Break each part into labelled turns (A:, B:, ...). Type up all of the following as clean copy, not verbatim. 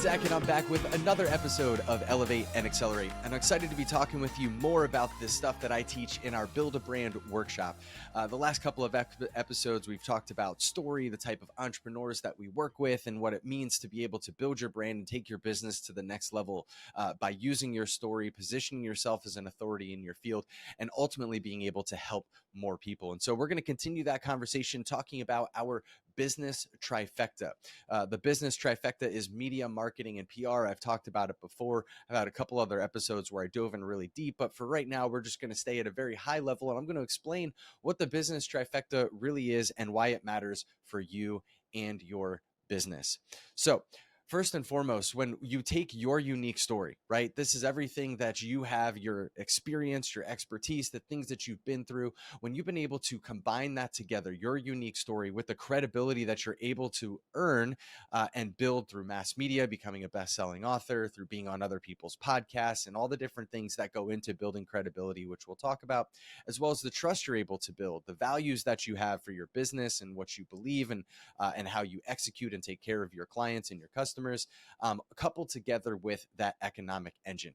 A: Zack, and I'm back with another episode of Elevate and Accelerate. And I'm excited to be talking with you more about this stuff that I teach in our Build a Brand workshop. The last couple of episodes, we've talked about story, the type of entrepreneurs that we work with, and what it means to be able to build your brand and take your business to the next level by using your story, positioning yourself as an authority in your field, and ultimately being able to help more people. And so we're going to continue that conversation talking about our business trifecta. The business trifecta is media, marketing, and PR. I've talked about it before. I've had a couple other episodes where I dove in really deep, but for right now, we're just going to stay at a very high level, and I'm going to explain what the business trifecta really is and why it matters for you and your business. So, first and foremost, when you take your unique story, right? This is everything that you have, your experience, your expertise, the things that you've been through. When you've been able to combine that together, your unique story with the credibility that you're able to earn and build through mass media, becoming a best-selling author, through being on other people's podcasts, and all the different things that go into building credibility, which we'll talk about, as well as the trust you're able to build, the values that you have for your business and what you believe and how you execute and take care of your clients and your customers. Coupled together with that economic engine,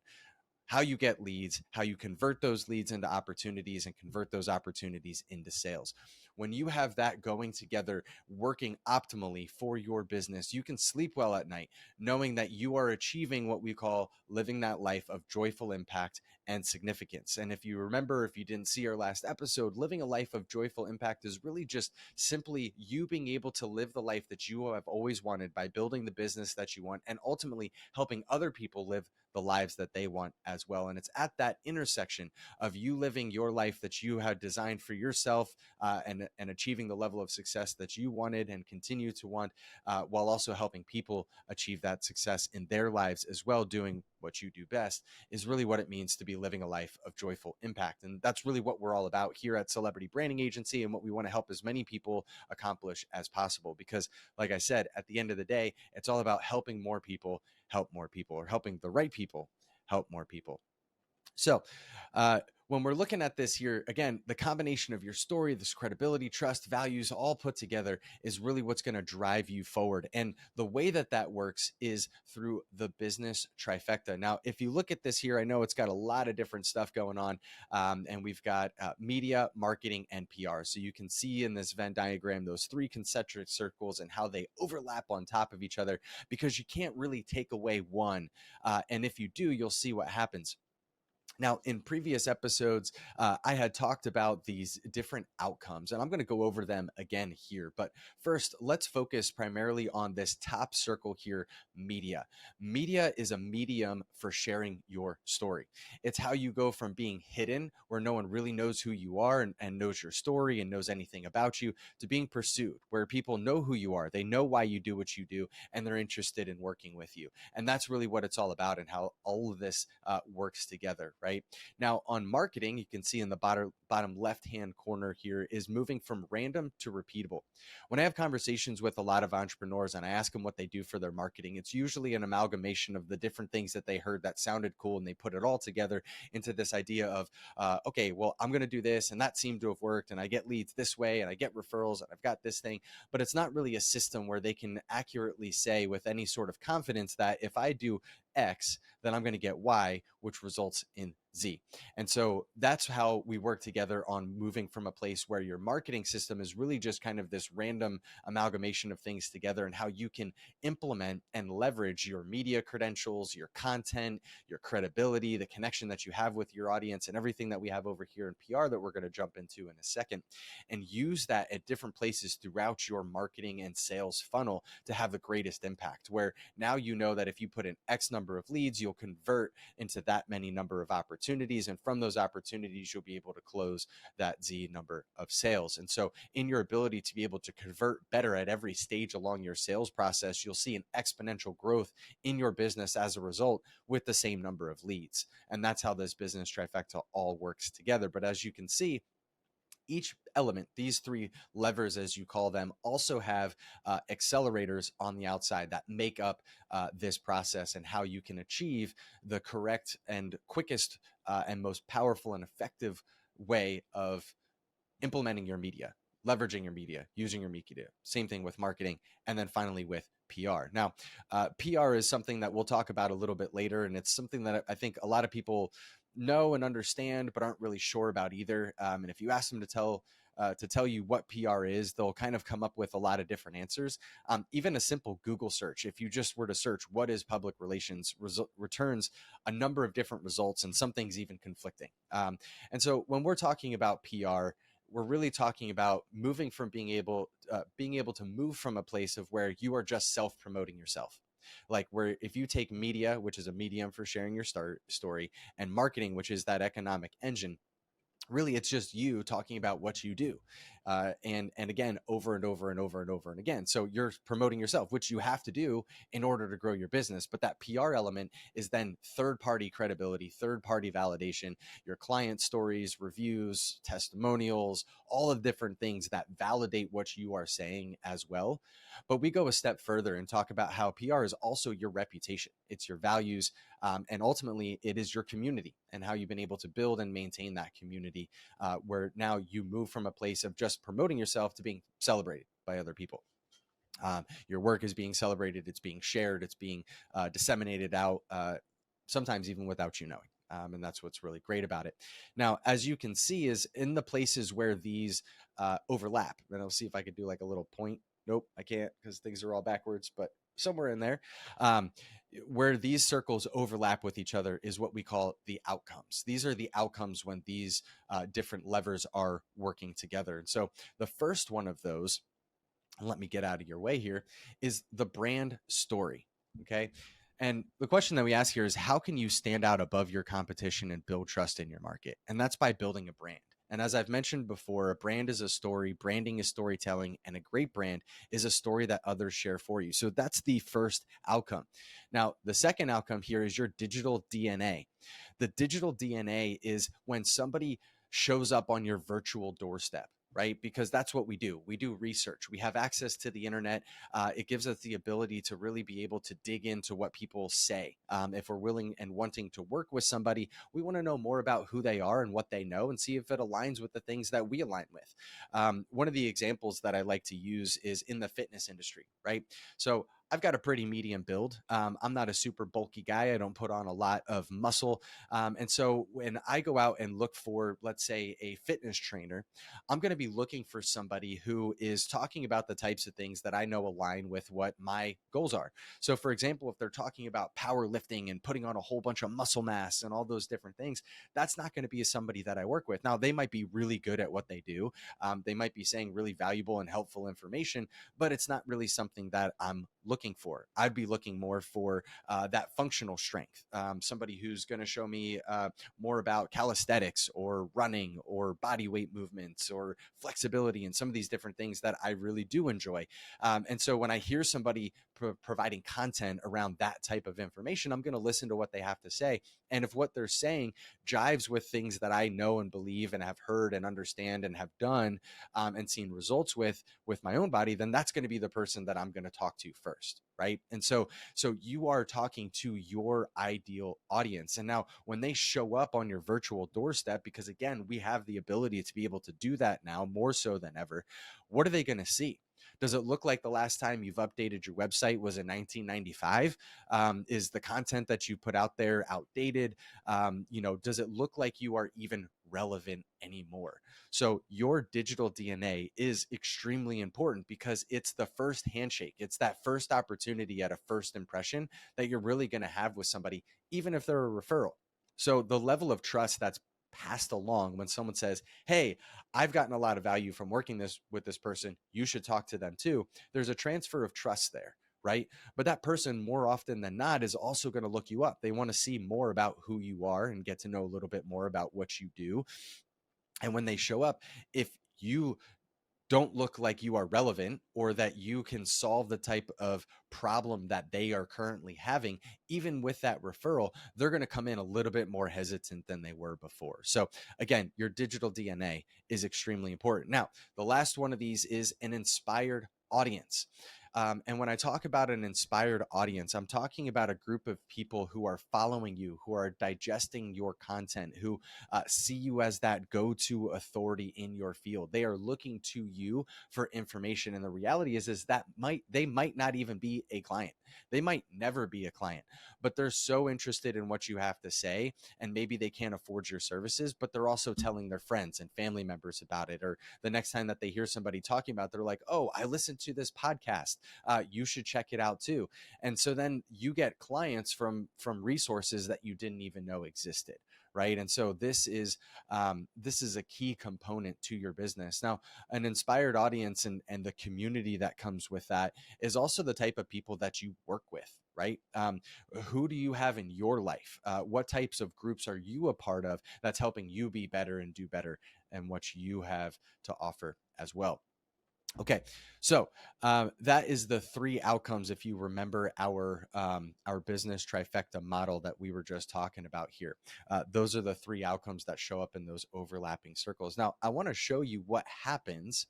A: how you get leads, how you convert those leads into opportunities and convert those opportunities into sales. When you have that going together, working optimally for your business, you can sleep well at night, knowing that you are achieving what we call living that life of joyful impact and significance. And if you remember, if you didn't see our last episode, living a life of joyful impact is really just simply you being able to live the life that you have always wanted by building the business that you want and ultimately helping other people live the lives that they want as well. And it's at that intersection of you living your life that you had designed for yourself and achieving the level of success that you wanted and continue to want, while also helping people achieve that success in their lives as well, doing what you do best, is really what it means to be living a life of joyful impact. And that's really what we're all about here at Celebrity Branding Agency, and what we want to help as many people accomplish as possible. Because like I said, at the end of the day, it's all about helping more people help more people, or helping the right people help more people. So when we're looking at this here, again, the combination of your story, this credibility, trust, values, all put together is really what's going to drive you forward. And the way that that works is through the business trifecta. Now, if you look at this here, I know it's got a lot of different stuff going on, and we've got media, marketing, and PR. So you can see in this Venn diagram those three concentric circles and how they overlap on top of each other, because you can't really take away one. And if you do, you'll see what happens. Now, in previous episodes, I had talked about these different outcomes, and I'm going to go over them again here. But first, let's focus primarily on this top circle here, media. Media is a medium for sharing your story. It's how you go from being hidden, where no one really knows who you are and knows your story and knows anything about you, to being pursued, where people know who you are, they know why you do what you do, and they're interested in working with you. And that's really what it's all about, and how all of this works together, right? Now, on marketing, you can see in the bottom left-hand corner here is moving from random to repeatable. When I have conversations with a lot of entrepreneurs and I ask them what they do for their marketing, it's usually an amalgamation of the different things that they heard that sounded cool, and they put it all together into this idea of, okay, well, I'm going to do this, and that seemed to have worked, and I get leads this way, and I get referrals, and I've got this thing. But it's not really a system where they can accurately say with any sort of confidence that if I do X, then I'm going to get Y, which results in Z. And so that's how we work together on moving from a place where your marketing system is really just kind of this random amalgamation of things together, and how you can implement and leverage your media credentials, your content, your credibility, the connection that you have with your audience, and everything that we have over here in PR that we're going to jump into in a second, and use that at different places throughout your marketing and sales funnel to have the greatest impact, where now you know that if you put in X number of leads, you'll convert into that many number of opportunities, and from those opportunities you'll be able to close that Z number of sales. And so in your ability to be able to convert better at every stage along your sales process, you'll see an exponential growth in your business as a result, with the same number of leads. And that's how this business trifecta all works together. But as you can see, each element, these three levers, as you call them, also have accelerators on the outside that make up this process, and how you can achieve the correct and quickest and most powerful and effective way of implementing your media, leveraging your media, using your media. Same thing with marketing. And then finally with PR. Now, PR is something that we'll talk about a little bit later. And it's something that I think a lot of people know and understand, but aren't really sure about either. And if you ask them to tell you what PR is, they'll kind of come up with a lot of different answers. Even a simple Google search, if you just were to search what is public relations, returns a number of different results, and some things even conflicting. And so when we're talking about PR, we're really talking about moving from being able to move from a place of where you are just self-promoting yourself. Like where if you take media, which is a medium for sharing your story, and marketing, which is that economic engine, really it's just you talking about what you do, and again over and over and over and over and again. So you're promoting yourself, which you have to do in order to grow your business. But that PR element is then third party credibility, third party validation, your client stories, reviews, testimonials, all of different things that validate what you are saying as well. But we go a step further and talk about how PR is also your reputation, it's your values, and ultimately it is your community and how you've been able to build and maintain that community, where now you move from a place of just promoting yourself to being celebrated by other people. Your work is being celebrated, it's being shared, it's being disseminated out, sometimes even without you knowing. And that's what's really great about it. Now, as you can see, is in the places where these overlap, and I'll see if I could do like a little point. Nope, I can't because things are all backwards, but somewhere in there, where these circles overlap with each other is what we call the outcomes. These are the outcomes when these different levers are working together. And so the first one of those, let me get out of your way here, is the brand story. Okay. And the question that we ask here is, how can you stand out above your competition and build trust in your market? And that's by building a brand. And as I've mentioned before, a brand is a story, branding is storytelling, and a great brand is a story that others share for you. So that's the first outcome. Now, the second outcome here is your digital DNA. The digital DNA is when somebody shows up on your virtual doorstep, right? Because that's what we do. We do research. We have access to the internet. It gives us the ability to really be able to dig into what people say. If we're willing and wanting to work with somebody, we want to know more about who they are and what they know and see if it aligns with the things that we align with. One of the examples that I like to use is in the fitness industry, right? So I've got a pretty medium build. I'm not a super bulky guy. I don't put on a lot of muscle. And so when I go out and look for, let's say, a fitness trainer, I'm going to be looking for somebody who is talking about the types of things that I know align with what my goals are. So for example, if they're talking about powerlifting and putting on a whole bunch of muscle mass and all those different things, that's not going to be somebody that I work with. Now, they might be really good at what they do. They might be saying really valuable and helpful information, but it's not really something that I'm looking for. I'd be looking more for that functional strength, somebody who's going to show me more about calisthenics or running or body weight movements or flexibility and some of these different things that I really do enjoy. And so when I hear somebody providing content around that type of information, I'm going to listen to what they have to say. And if what they're saying jives with things that I know and believe and have heard and understand and have done, and seen results with my own body, then that's going to be the person that I'm going to talk to first, right? And so you are talking to your ideal audience. And now when they show up on your virtual doorstep, because again, we have the ability to be able to do that now more so than ever, what are they going to see? Does it look like the last time you've updated your website was in 1995? Is the content that you put out there outdated? Does it look like you are even relevant anymore? So your digital DNA is extremely important because it's the first handshake. It's that first opportunity at a first impression that you're really going to have with somebody, even if they're a referral. So the level of trust that's passed along when someone says, hey, I've gotten a lot of value from working with this person, you should talk to them too. There's a transfer of trust there, right? But that person more often than not is also going to look you up. They want to see more about who you are and get to know a little bit more about what you do. And when they show up, if you don't look like you are relevant or that you can solve the type of problem that they are currently having, even with that referral, they're going to come in a little bit more hesitant than they were before. So again, your digital DNA is extremely important. Now, the last one of these is an inspired audience. And when I talk about an inspired audience, I'm talking about a group of people who are following you, who are digesting your content, who see you as that go-to authority in your field. They are looking to you for information. And the reality is that they might not even be a client. They might never be a client, but they're so interested in what you have to say. And maybe they can't afford your services, but they're also telling their friends and family members about it. Or the next time that they hear somebody talking about it, they're like, oh, I listened to this podcast. You should check it out too. And so then you get clients from resources that you didn't even know existed. Right. And so this is a key component to your business. Now, an inspired audience and the community that comes with that is also the type of people that you work with. Right. Who do you have in your life? What types of groups are you a part of that's helping you be better and do better, and what you have to offer as well? Okay, so that is the three outcomes. If you remember our business trifecta model that we were just talking about here, those are the three outcomes that show up in those overlapping circles. Now, I want to show you what happens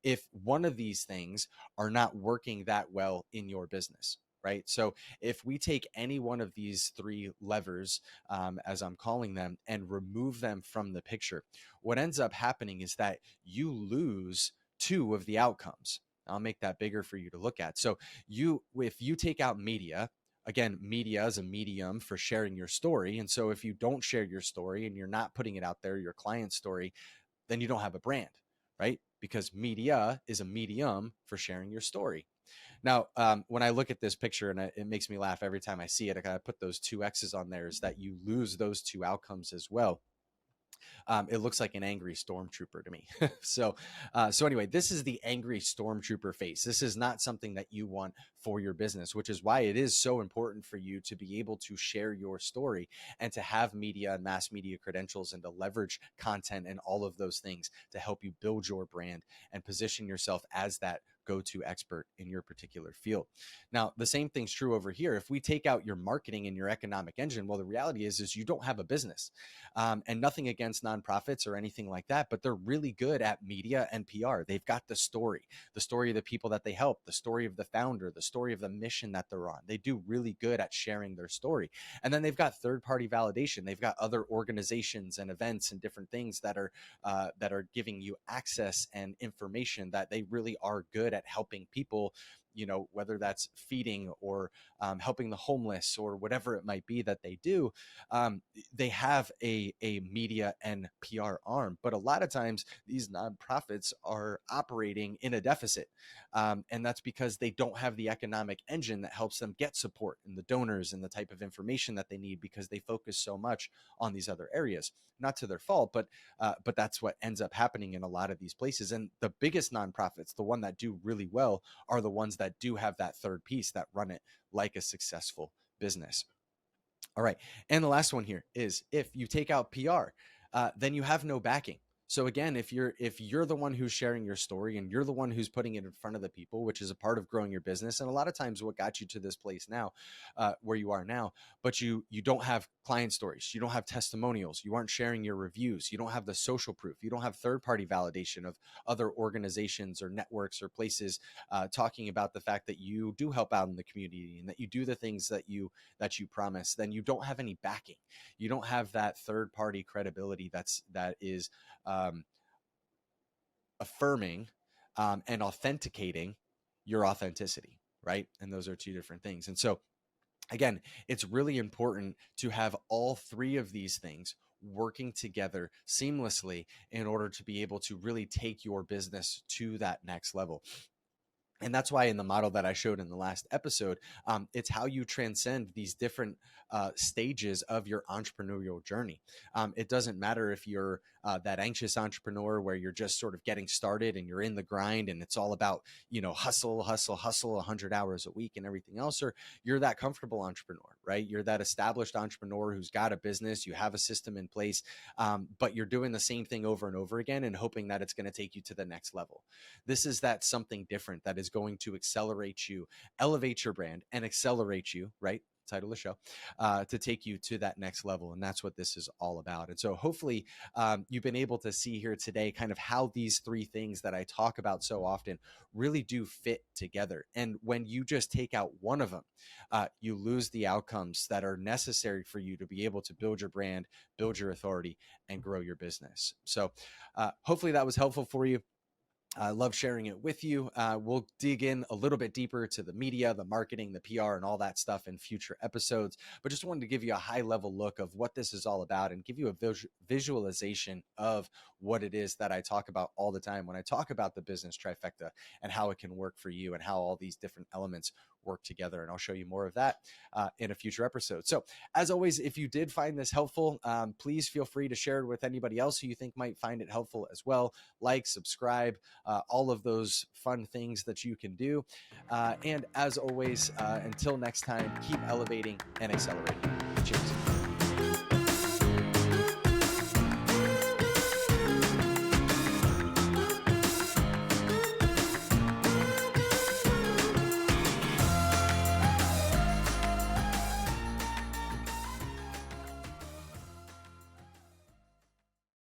A: if one of these things are not working that well in your business. Right. So if we take any one of these three levers, as I'm calling them, and remove them from the picture, what ends up happening is that you lose two of the outcomes. I'll make that bigger for you to look at. So if you take out media, again, media is a medium for sharing your story. And so if you don't share your story and you're not putting it out there, your client's story, then you don't have a brand, right? Because media is a medium for sharing your story. Now, when I look at this picture, and it makes me laugh every time I see it, I gotta put those two X's on there, is that you lose those two outcomes as well. It looks like an angry stormtrooper to me. So anyway, this is the angry stormtrooper face. This is not something that you want for your business, which is why it is so important for you to be able to share your story and to have media and mass media credentials and to leverage content and all of those things to help you build your brand and position yourself as that go-to expert in your particular field. Now, the same thing's true over here. If we take out your marketing and your economic engine, well, the reality is you don't have a business. And nothing against nonprofits or anything like that, but they're really good at media and PR. They've got the story of the people that they help, the story of the founder, the story of the mission that they're on. They do really good at sharing their story. And then they've got third-party validation. They've got other organizations and events and different things that are giving you access and information that they really are good at helping people, whether that's feeding or helping the homeless or whatever it might be that they do. They have a media and PR arm, but a lot of times these nonprofits are operating in a deficit. And that's because they don't have the economic engine that helps them get support and the donors and the type of information that they need, because they focus so much on these other areas. Not to their fault, but that's what ends up happening in a lot of these places. And the biggest nonprofits, the one that do really well, are the ones that do have that third piece, that run it like a successful business. All right. And the last one here is, if you take out PR, then you have no backing. So again, if you're the one who's sharing your story and you're the one who's putting it in front of the people, which is a part of growing your business, and a lot of times what got you to this place now, where you are now, but you don't have client stories, you don't have testimonials, you aren't sharing your reviews, you don't have the social proof, you don't have third-party validation of other organizations or networks or places talking about the fact that you do help out in the community and that you do the things that you promise, then you don't have any backing. You don't have that third-party credibility that is affirming and authenticating your authenticity, right? And those are two different things. And so again, it's really important to have all three of these things working together seamlessly in order to be able to really take your business to that next level. And that's why in the model that I showed in the last episode, it's how you transcend these different stages of your entrepreneurial journey. It doesn't matter if you're that anxious entrepreneur where you're just sort of getting started and you're in the grind and it's all about, hustle, hustle, hustle 100 hours a week and everything else, or you're that comfortable entrepreneur, right? You're that established entrepreneur who's got a business, you have a system in place, but you're doing the same thing over and over again and hoping that it's going to take you to the next level. This is that something different that is going to accelerate you, elevate your brand and accelerate you, right? title of the show, to take you to that next level. And that's what this is all about. And so hopefully you've been able to see here today kind of how these three things that I talk about so often really do fit together. And when you just take out one of them, you lose the outcomes that are necessary for you to be able to build your brand, build your authority, and grow your business. So hopefully that was helpful for you. I love sharing it with you. We'll dig in a little bit deeper to the media, the marketing, the PR, and all that stuff in future episodes. But just wanted to give you a high level look of what this is all about and give you a visualization of what it is that I talk about all the time when I talk about the business trifecta and how it can work for you and how all these different elements work together. And I'll show you more of that in a future episode. So as always, if you did find this helpful, please feel free to share it with anybody else who you think might find it helpful as well. Like, subscribe, all of those fun things that you can do. And as always, until next time, keep elevating and accelerating. Cheers.